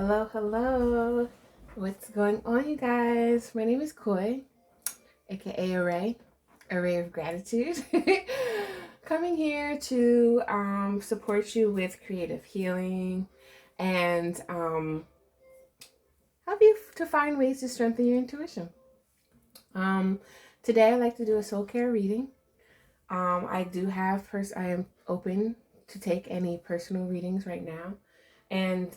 Hello, hello. What's going on, you guys? My name is Koi, aka Array of Gratitude. Coming here to support you with creative healing and help you to find ways to strengthen your intuition. Um, Today, I like to do a soul care reading. I am open to take any personal readings right now. And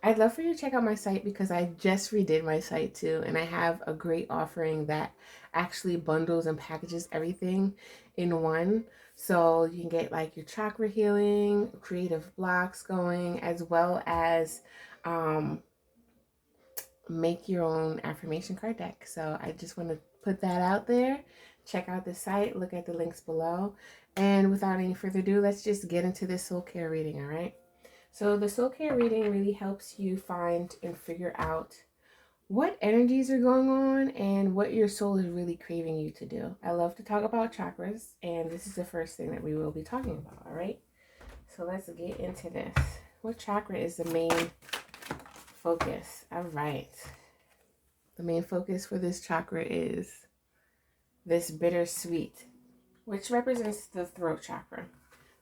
I'd love for you to check out my site because I just redid my site too. And I have a great offering that actually bundles and packages everything in one. So you can get like your chakra healing, creative blocks going, as well as um, make your own affirmation card deck. So I just want to put that out there. Check out the site, look at the links below. And without any further ado, let's just get into this soul care reading, all right? So the soul care reading really helps you find and figure out what energies are going on and what your soul is really craving you to do. I love to talk about chakras, and this is the first thing that we will be talking about, all right? So let's get into this. What chakra is the main focus? All right. The main focus for this chakra is this bittersweet, which represents the throat chakra.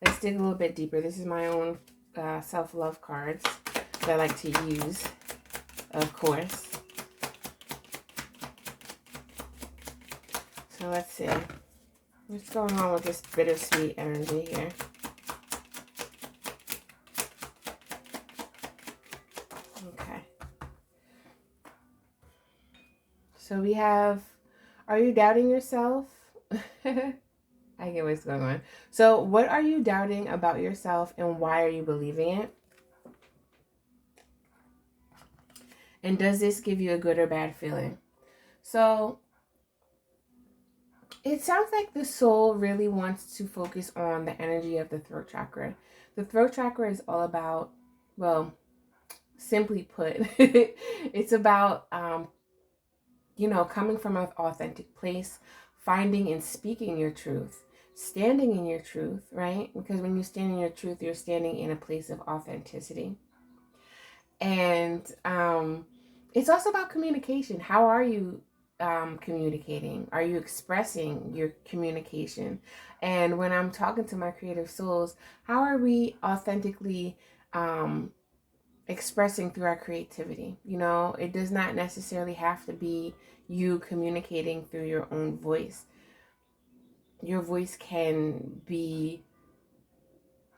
Let's dig a little bit deeper. This is my own self-love cards that I like to use, of course. So let's see. What's going on with this bittersweet energy here? Okay. So we have, are you doubting yourself? I get what's going on. So what are you doubting about yourself and why are you believing it? And does this give you a good or bad feeling? So it sounds like the soul really wants to focus on the energy of the throat chakra. The throat chakra is all about, well, simply put, it's about, coming from an authentic place, finding and speaking your truth, standing in your truth, right? Because when you stand in your truth, you're standing in a place of authenticity. And it's also about communication. How are you communicating? Are you expressing your communication? And when I'm talking to my creative souls, how are we authentically expressing through our creativity? It does not necessarily have to be you communicating through your own voice. Your voice can be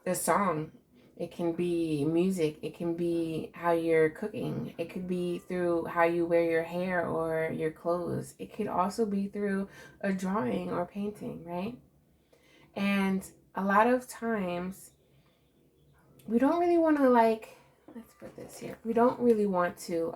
a song. It can be music. It can be how you're cooking. It could be through how you wear your hair or your clothes. It could also be through a drawing or painting, right? And a lot of times we don't really want to let's put this here. We don't really want to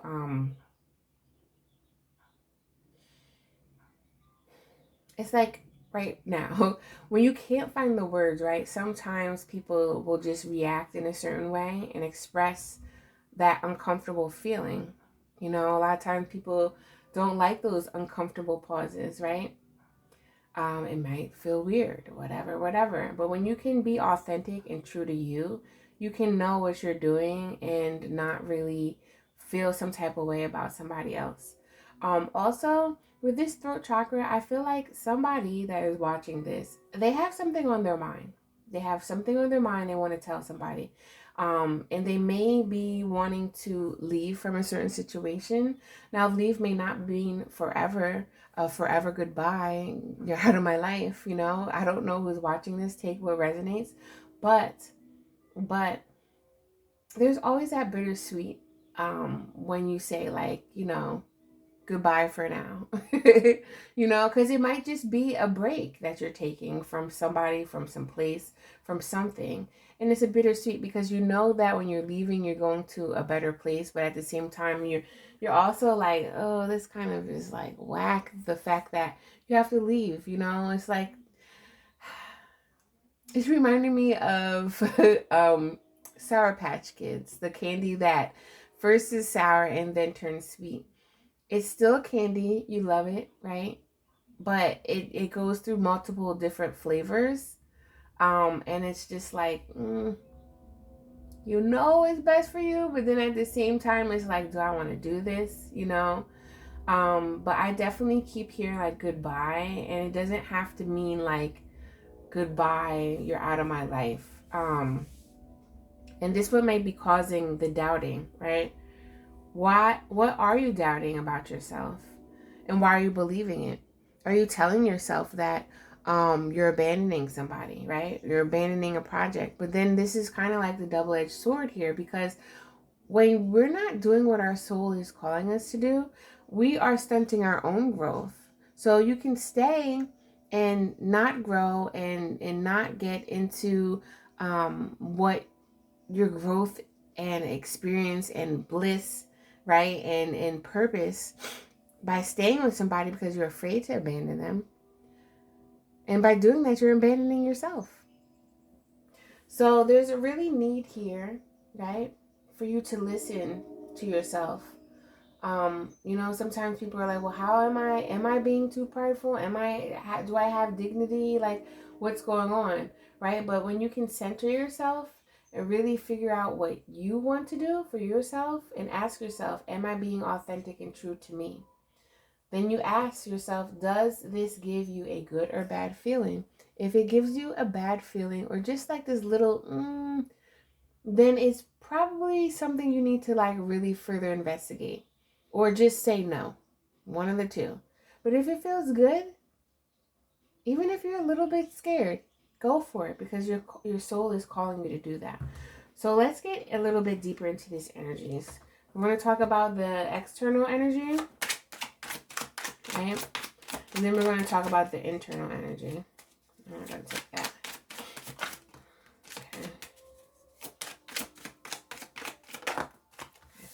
it's like right now when you can't find the words, right? Sometimes people will just react in a certain way and express that uncomfortable feeling. A lot of times people don't like those uncomfortable pauses, right? It might feel weird, whatever. But when you can be authentic and true to you, you can know what you're doing and not really feel some type of way about somebody else. Also, with this throat chakra, I feel like somebody that is watching this, they have something on their mind. They have something on their mind they want to tell somebody. And they may be wanting to leave from a certain situation. Now, leave may not mean forever, forever goodbye, you're out of my life, I don't know who's watching this, take what resonates. But there's always that bittersweet when you say goodbye for now. Because it might just be a break that you're taking from somebody, from some place, from something. And it's a bittersweet because you know that when you're leaving, you're going to a better place. But at the same time, you're also like, oh, this kind of is like whack, the fact that you have to leave. It's like, it's reminding me of Sour Patch Kids, the candy that first is sour and then turns sweet. It's still candy. You love it, right? But it goes through multiple different flavors. And it's just like, You know it's best for you, but then at the same time, it's like, do I want to do this? You know? But I definitely keep hearing like goodbye, and it doesn't have to mean like goodbye, you're out of my life. And this one might be causing the doubting, right? What are you doubting about yourself? And why are you believing it? Are you telling yourself that you're abandoning somebody, right? You're abandoning a project. But then this is kind of like the double-edged sword here, because when we're not doing what our soul is calling us to do, we are stunting our own growth. So you can stay and not grow and not get into what your growth and experience and bliss, right? And purpose by staying with somebody because you're afraid to abandon them. And by doing that, you're abandoning yourself. So there's a really need here, right? For you to listen to yourself. Sometimes people are like, well, how am I being too prideful? Do I have dignity? Like, what's going on? Right? But when you can center yourself and really figure out what you want to do for yourself and ask yourself, am I being authentic and true to me? Then you ask yourself, does this give you a good or bad feeling? If it gives you a bad feeling or just like this little, then it's probably something you need to like really further investigate or just say no. One of the two. But if it feels good, even if you're a little bit scared, go for it because your soul is calling you to do that. So let's get a little bit deeper into these energies. We're going to talk about the external energy, right? And then we're going to talk about the internal energy. I'm going to take that. Okay.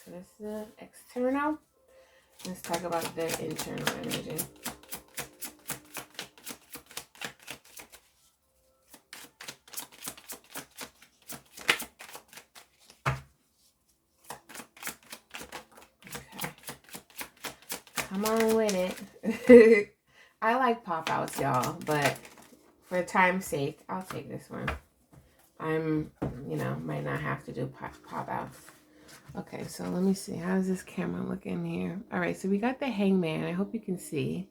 So this is the external. Let's talk about the internal energy. Okay. Come on with it. I like pop outs, y'all, but for time's sake, I'll take this one. Might not have to do pop outs. Okay, so let me see. How does this camera look in here? All right, so we got the Hangman. I hope you can see.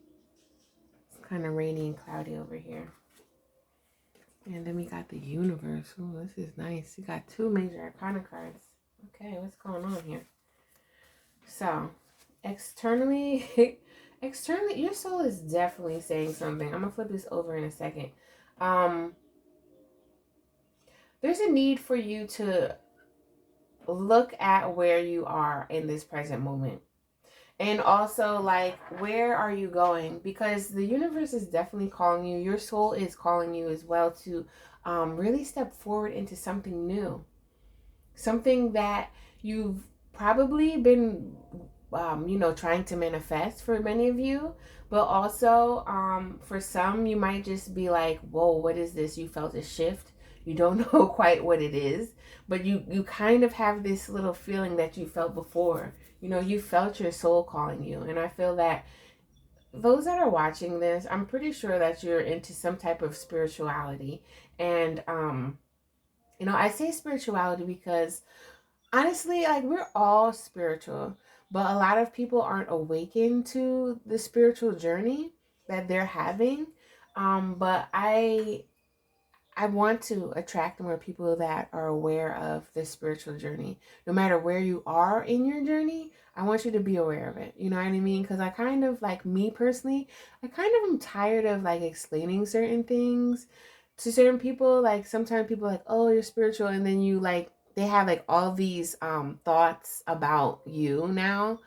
It's kind of rainy and cloudy over here. And then we got the Universe. Oh, this is nice. You got two major Arcana cards. Okay, what's going on here? So, externally, your soul is definitely saying something. I'm going to flip this over in a second. There's a need for you to look at where you are in this present moment. And also, like, where are you going? Because the universe is definitely calling you. Your soul is calling you as well to really step forward into something new. Something that you've probably been, trying to manifest for many of you. But also, for some, you might just be like, whoa, what is this? You felt a shift. You don't know quite what it is. But you kind of have this little feeling that you felt before. You felt your soul calling you. And I feel that those that are watching this, I'm pretty sure that you're into some type of spirituality. And, I say spirituality because honestly, like, we're all spiritual, but a lot of people aren't awakened to the spiritual journey that they're having. But I want to attract more people that are aware of the spiritual journey. No matter where you are in your journey, I want you to be aware of it. You know what I mean? Because I kind of, like, me personally, I kind of am tired of, like, explaining certain things to certain people. Like, sometimes people are like, oh, you're spiritual. And then you, like, they have, like, all these thoughts about you now.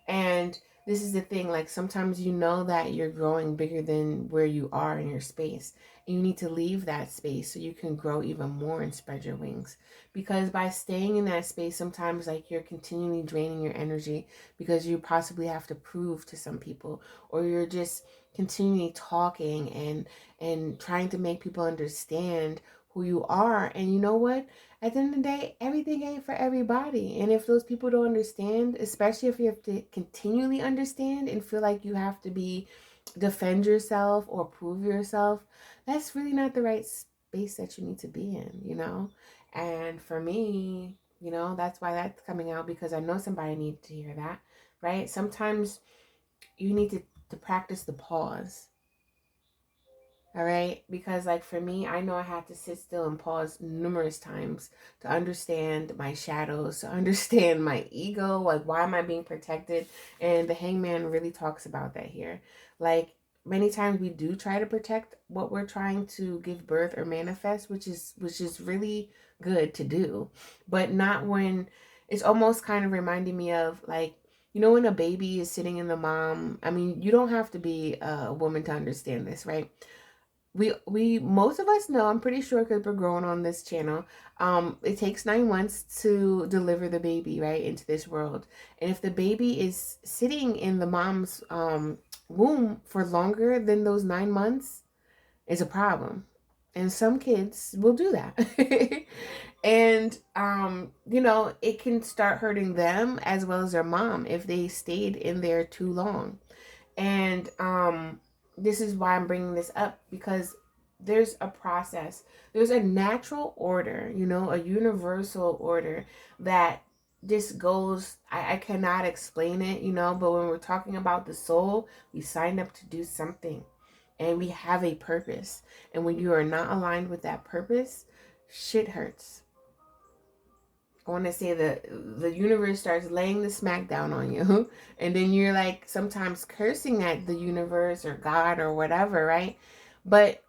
And this is the thing. Like, sometimes that you're growing bigger than where you are in your space. You need to leave that space so you can grow even more and spread your wings. Because by staying in that space, sometimes, like, you're continually draining your energy because you possibly have to prove to some people, or you're just continually talking and trying to make people understand who you are. And you know what? At the end of the day, everything ain't for everybody. And if those people don't understand, especially if you have to continually understand and feel like you have to defend yourself or prove yourself, that's really not the right space that you need to be in. And for me, You know, that's why that's coming out, because I know somebody needs to hear that, right? Sometimes you need to practice the pause. All right, because like for me, I know I had to sit still and pause numerous times to understand my shadows, to understand my ego, like why am I being protected? And the Hangman really talks about that here. Like many times we do try to protect what we're trying to give birth or manifest, which is really good to do, but not when it's almost kind of reminding me of like, you know, when a baby is sitting in the mom. I mean, you don't have to be a woman to understand this, right? We most of us know, I'm pretty sure, because we're growing on this channel, it takes 9 months to deliver the baby, right, into this world. And if the baby is sitting in the mom's womb for longer than those 9 months, it's a problem. And some kids will do that. And you know, it can start hurting them as well as their mom if they stayed in there too long. And this is why I'm bringing this up, because there's a process. There's a natural order, you know, a universal order that just goes, I cannot explain it, you know, but when we're talking about the soul, we signed up to do something and we have a purpose. And when you are not aligned with that purpose, shit hurts. I want to say the universe starts laying the smack down on you, and then you're like sometimes cursing at the universe or God or whatever, right? But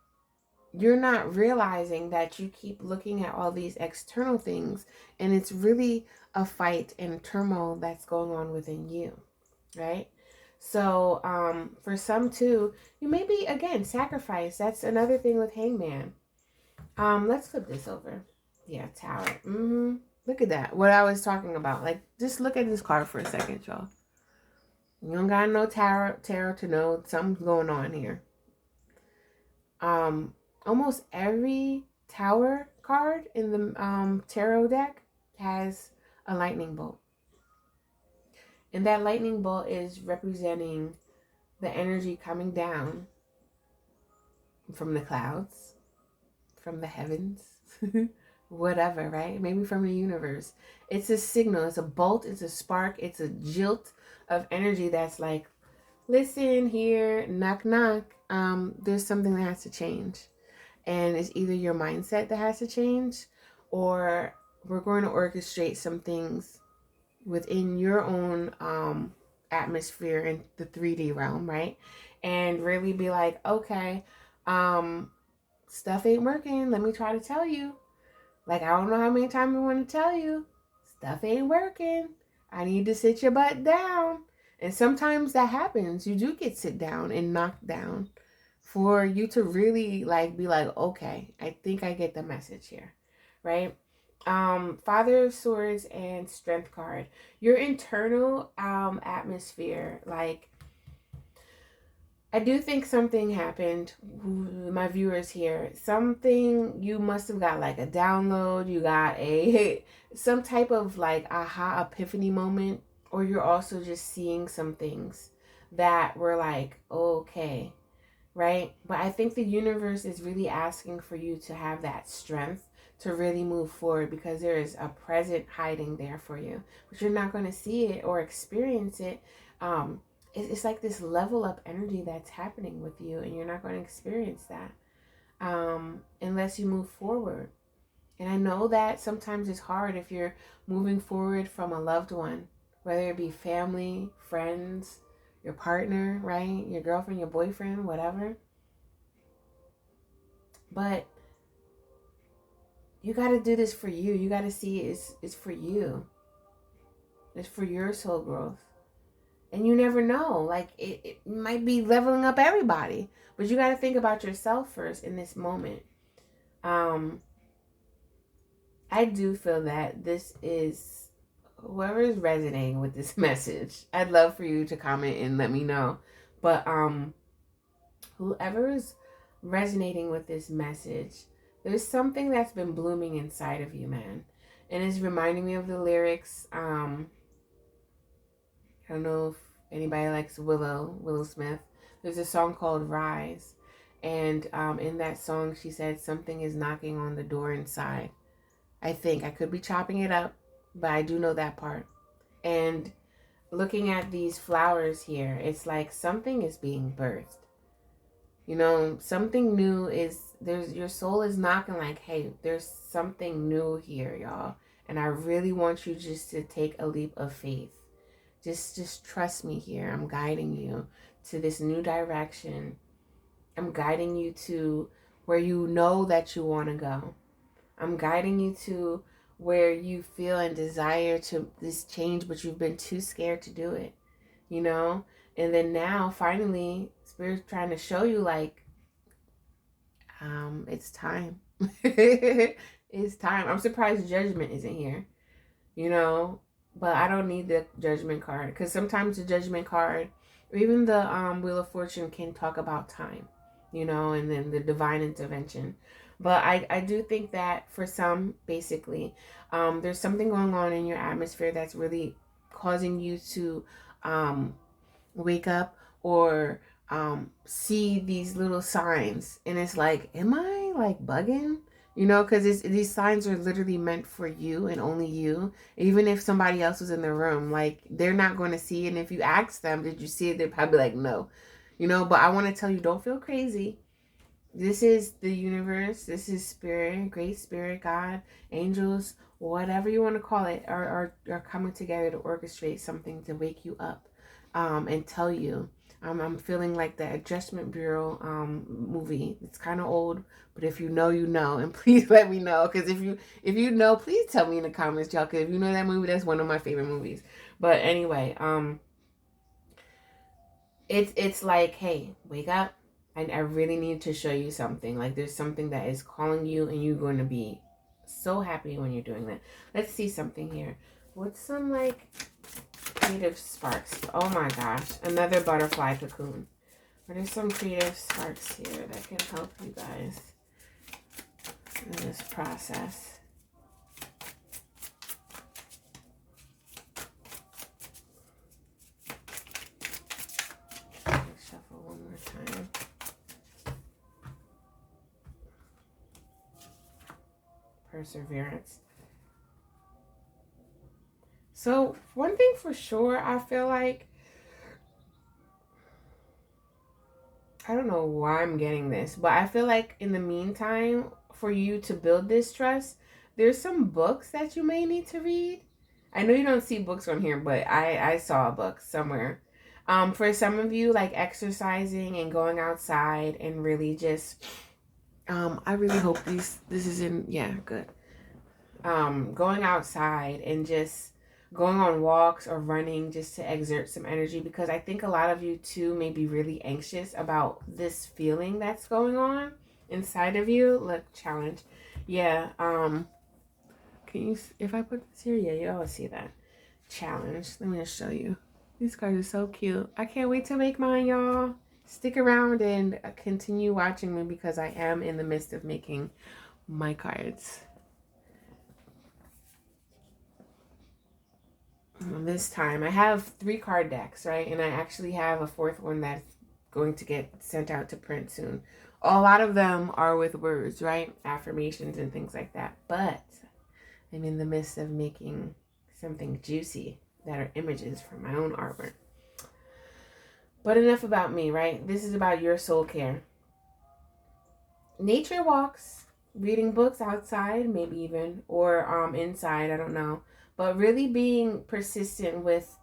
you're not realizing that you keep looking at all these external things, and it's really a fight and turmoil that's going on within you, right? So for some too, you may be again sacrifice. That's another thing with Hangman. Let's flip this over. Yeah, Tower. Look at that. What I was talking about. Like, just look at this card for a second, y'all. You don't gotta know tarot to know something's going on here. Almost every Tower card in the tarot deck has a lightning bolt. And that lightning bolt is representing the energy coming down from the clouds, from the heavens, whatever, right? Maybe from the universe. It's a signal, it's a bolt, it's a spark, it's a jolt of energy that's like, listen here, knock, knock. There's something that has to change. And it's either your mindset that has to change, or we're going to orchestrate some things within your own atmosphere in the 3D realm, right? And really be like, okay, stuff ain't working. Let me try to tell you. Like, I don't know how many times I want to tell you. Stuff ain't working. I need to sit your butt down. And sometimes that happens. You do get sit down and knocked down for you to really like be like, okay, I think I get the message here, right? Father of Swords and Strength card. Your internal atmosphere, like, I do think something happened. My viewers here, something, you must have got like a download, you got a some type of like aha epiphany moment, or you're also just seeing some things that were like, okay, right? But I think the universe is really asking for you to have that strength to really move forward, because there is a present hiding there for you, but you're not going to see it or experience it. It's like this level up energy that's happening with you, and you're not going to experience that unless you move forward. And I know that sometimes it's hard if you're moving forward from a loved one, whether it be family, friends, your partner, right? Your girlfriend, your boyfriend, whatever. But you got to do this for you. You got to see it's for you. It's for your soul growth. And you never know. Like, it might be leveling up everybody. But you got to think about yourself first in this moment. I do feel that this is, whoever is resonating with this message, I'd love for you to comment and let me know. But whoever is resonating with this message, there's something that's been blooming inside of you, man. And it's reminding me of the lyrics. I don't know if anybody likes Willow Smith. There's a song called Rise. And in that song, she said something is knocking on the door inside. I think I could be chopping it up, but I do know that part. And looking at these flowers here, it's like something is being birthed. You know, something new is there's your soul is knocking like, hey, there's something new here, y'all. And I really want you just to take a leap of faith. Just trust me here. I'm guiding you to this new direction. I'm guiding you to where you know that you want to go. I'm guiding you to where you feel and desire to this change, but you've been too scared to do it, you know? And then now, finally, Spirit's trying to show you, like, it's time. It's time. I'm surprised judgment isn't here, you know? But I don't need the judgment card, because sometimes the judgment card, or even the Wheel of Fortune, can talk about time, you know, and then the divine intervention. But I do think that for some, basically, there's something going on in your atmosphere that's really causing you to wake up or see these little signs. And it's like, am I like bugging? You know, because these signs are literally meant for you and only you. Even if somebody else was in the room, like, they're not going to see it. And if you ask them, did you see it? They're probably like, no. You know, but I want to tell you, don't feel crazy. This is the universe. This is spirit, great spirit, God, angels, whatever you want to call it, are coming together to orchestrate something to wake you up, and tell you. I'm feeling like the Adjustment Bureau movie. It's kind of old, but if you know, you know, and please let me know. Because if you know, please tell me in the comments, y'all. Because if you know that movie, that's one of my favorite movies. But anyway, it's like, hey, wake up. I really need to show you something. Like, there's something that is calling you, and you're going to be so happy when you're doing that. Let's see something here. What's some, like, creative sparks? Oh my gosh, another butterfly cocoon. What are some creative sparks here that can help you guys in this process? Shuffle one more time. Perseverance. So one thing for sure, I feel like, I don't know why I'm getting this, but I feel like in the meantime, for you to build this trust, there's some books that you may need to read. I know you don't see books on here, but I saw a book somewhere. For some of you, like exercising and going outside and really just, I really hope this is in, yeah, good. Going outside and just going on walks or running just to exert some energy, because I think a lot of you too may be really anxious about this feeling that's going on inside of you. Look, challenge. Yeah. Can you, if I put this here, yeah, you always see that. Challenge. Let me just show you. These cards are so cute. I can't wait to make mine, y'all. Stick around and continue watching me, because I am in the midst of making my cards. This time I have 3 card decks, right? And I actually have a 4th one that's going to get sent out to print soon. A lot of them are with words, right? Affirmations and things like that. But I'm in the midst of making something juicy that are images from my own artwork. But enough about me, right? This is about your soul care. Nature walks, reading books outside, maybe even, or inside, I don't know. But really being persistent with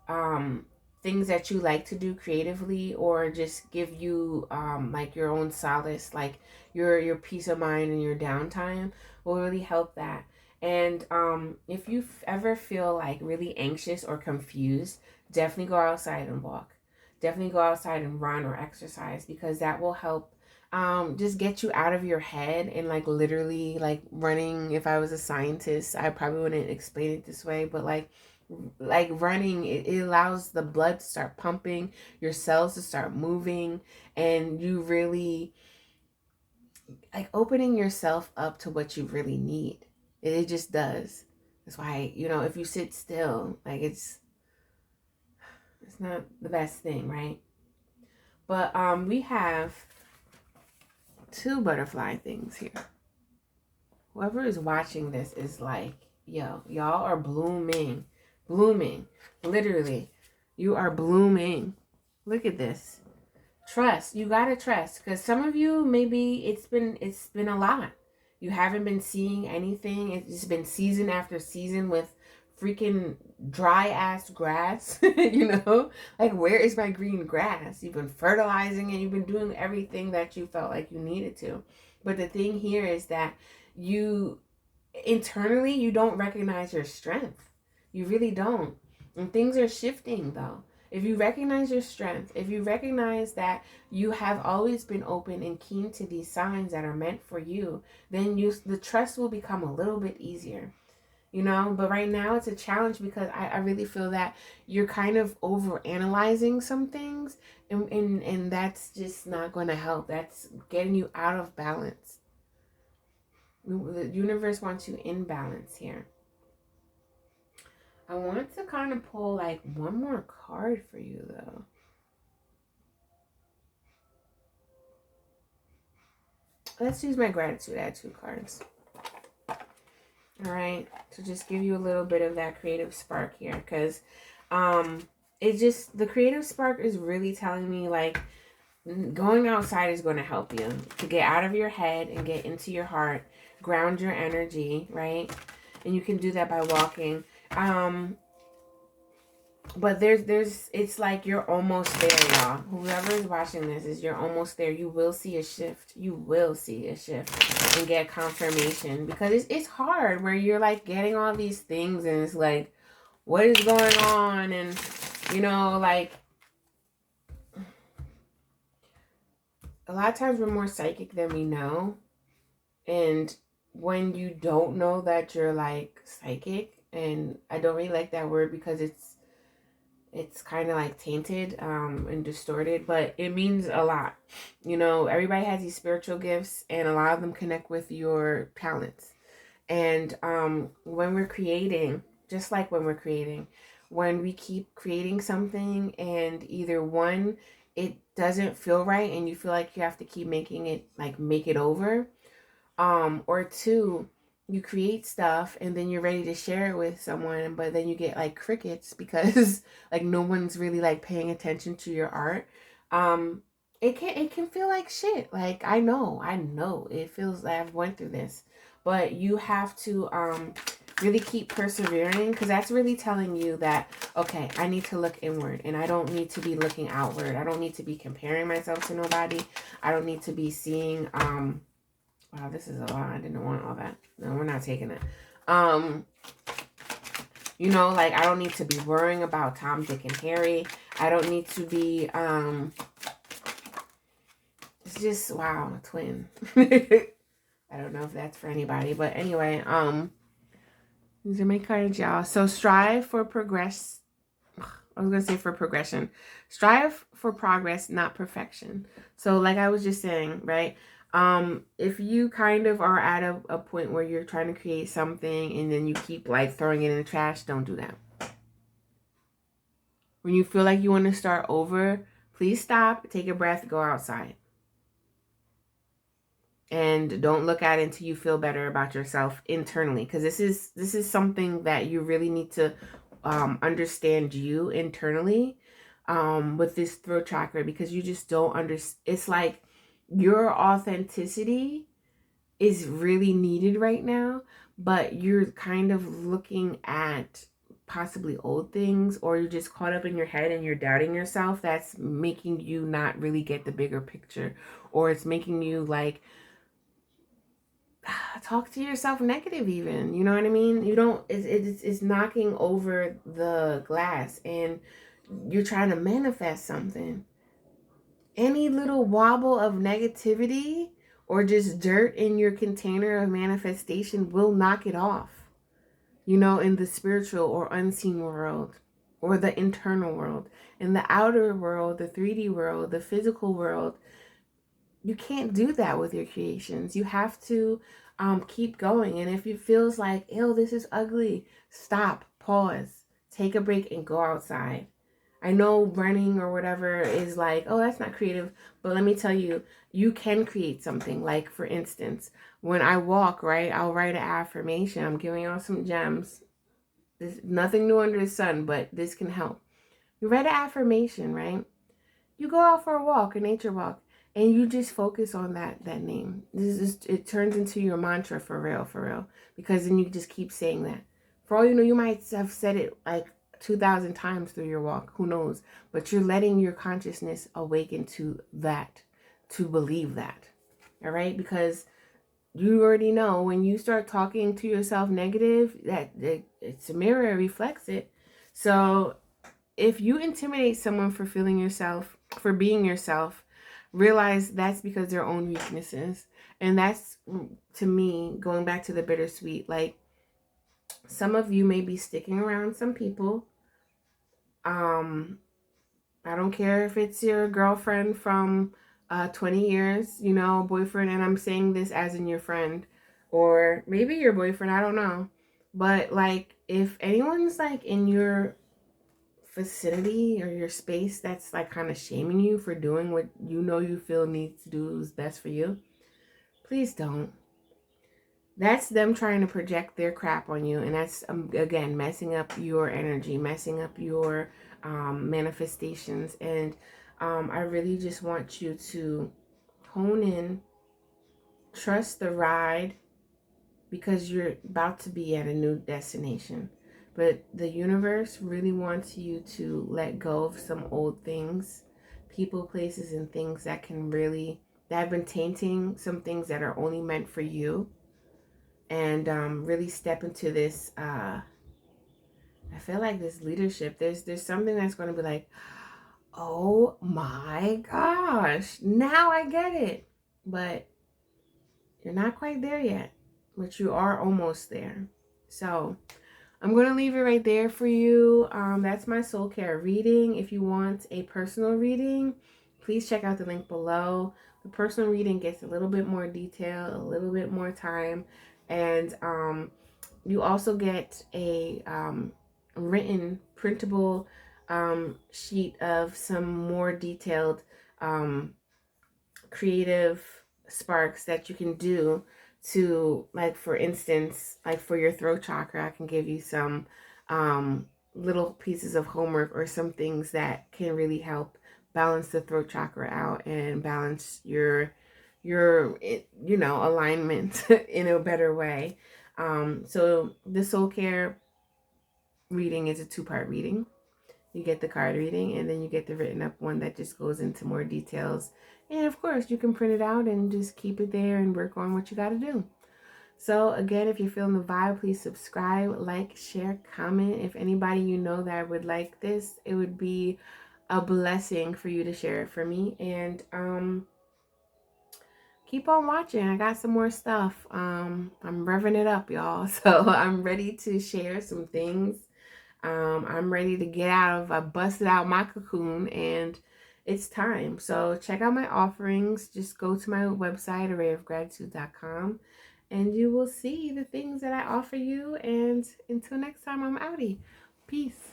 things that you like to do creatively, or just give you like your own solace, like your peace of mind and your downtime, will really help that. And if you ever feel like really anxious or confused, definitely go outside and walk. Definitely go outside and run or exercise, because that will help just get you out of your head. And like literally, like running, if I was a scientist, I probably wouldn't explain it this way, but like running, it allows the blood to start pumping, your cells to start moving, and you really like opening yourself up to what you really need. It just does. That's why, you know, if you sit still, like it's not the best thing, right? But we have 2 butterfly things here. Whoever is watching this is like Yo, y'all are blooming. Blooming. Literally. You are blooming. Look at this. Trust. You gotta trust. Because some of you, maybe it's been a lot. You haven't been seeing anything. It's been season after season with freaking dry ass grass. You know? Like, where is my green grass? You've been fertilizing and you've been doing everything that you felt like you needed to. But the thing here is that you internally you don't recognize your strength. You really don't. And things are shifting though. If you recognize your strength, if you recognize that you have always been open and keen to these signs that are meant for you, then the trust will become a little bit easier. You know, but right now it's a challenge because I really feel that you're kind of over analyzing some things, and that's just not going to help. That's getting you out of balance. The universe wants you in balance here. I want to kind of pull like one more card for you though. Let's use my gratitude attitude cards. All right, to just give you a little bit of that creative spark here, because it just, the creative spark is really telling me like going outside is going to help you to get out of your head and get into your heart, ground your energy, right? And you can do that by walking. But there's it's like you're almost there, y'all. Whoever is watching this is you're almost there. You will see a shift. You will see a shift and get confirmation, because it's hard where you're like getting all these things and it's like, what is going on? And you know, like a lot of times we're more psychic than we know. And when you don't know that you're like psychic, and I don't really like that word because it's kind of like tainted and distorted, but it means a lot. You know, everybody has these spiritual gifts and a lot of them connect with your talents. And when we're creating, just like when we're creating, when we keep creating something and either one, it doesn't feel right and you feel like you have to keep making it, like make it over, or two, you create stuff and then you're ready to share it with someone, but then you get like crickets because like no one's really like paying attention to your art. It can feel like shit. Like I know it feels like I've went through this, but you have to really keep persevering, because that's really telling you that, okay, I need to look inward and I don't need to be looking outward. I don't need to be comparing myself to nobody. I don't need to be seeing wow, this is a lot. I didn't want all that. No, we're not taking it. You know, like I don't need to be worrying about Tom, Dick, and Harry. I don't need to be, it's just, wow, twin. I don't know if that's for anybody, but anyway, these are my cards, y'all. So strive for progress. I was going to say for progression. Strive for progress, not perfection. So like I was just saying, right? If you kind of are at a point where you're trying to create something and then you keep like throwing it in the trash, don't do that. When you feel like you want to start over, please stop, take a breath, go outside. And don't look at it until you feel better about yourself internally, because this is something that you really need to understand you internally with this throat chakra, because you just don't understand. It's like your authenticity is really needed right now, but you're kind of looking at possibly old things, or you're just caught up in your head and you're doubting yourself. That's making you not really get the bigger picture, or it's making you like talk to yourself negative even, you know what I mean? You don't, it's knocking over the glass and you're trying to manifest something. Any little wobble of negativity or just dirt in your container of manifestation will knock it off, you know, in the spiritual or unseen world or the internal world. In the outer world, the 3D world, the physical world, you can't do that with your creations. You have to keep going. And if it feels like, ew, this is ugly, stop, pause, take a break and go outside. I know running or whatever is like, oh, that's not creative. But let me tell you, you can create something. Like, for instance, when I walk, right, I'll write an affirmation. I'm giving y'all some gems. There's nothing new under the sun, but this can help. You write an affirmation, right? You go out for a walk, a nature walk, and you just focus on that name. This is, it turns into your mantra for real, because then you just keep saying that. For all you know, you might have said it like 2,000 times through your walk, who knows, but you're letting your consciousness awaken to that, to believe that. All right, because you already know when you start talking to yourself negative, that it's a mirror, it reflects it. So if you intimidate someone for feeling yourself, for being yourself, realize that's because their own weaknesses. And that's, to me, going back to the bittersweet, like, some of you may be sticking around some people. I don't care if it's your girlfriend from 20 years, you know, boyfriend, and I'm saying this as in your friend, or maybe your boyfriend, I don't know. But like, if anyone's like in your vicinity or your space that's like kind of shaming you for doing what you know you feel needs to do is best for you, please don't. That's them trying to project their crap on you, and that's again messing up your energy, messing up your manifestations. And I really just want you to hone in, trust the ride, because you're about to be at a new destination. But the universe really wants you to let go of some old things, people, places, and things that can really, that have been tainting some things that are only meant for you. And really step into this, I feel like this leadership. There's something that's going to be like, oh my gosh, now I get it. But you're not quite there yet, but you are almost there. So I'm going to leave it right there for you. That's my soul care reading. If you want a personal reading, please check out the link below. The personal reading gets a little bit more detail, a little bit more time. And you also get a written, printable sheet of some more detailed creative sparks that you can do to, like, for instance, like for your throat chakra, I can give you some little pieces of homework or some things that can really help balance the throat chakra out and balance your you know, alignment in a better way. So the soul care reading is a 2-part reading. You get the card reading, and then you get the written up one that just goes into more details. And of course, you can print it out and just keep it there and work on what you got to do. So again, if you're feeling the vibe, please subscribe, like, share, comment. If anybody you know that would like this, it would be a blessing for you to share it for me. And keep on watching. I got some more stuff. I'm revving it up, y'all. So I'm ready to share some things. I'm ready to get out of, I busted out my cocoon, and it's time. So check out my offerings. Just go to my website, arrayofgratitude.com, and you will see the things that I offer you. And until next time, I'm outie. Peace.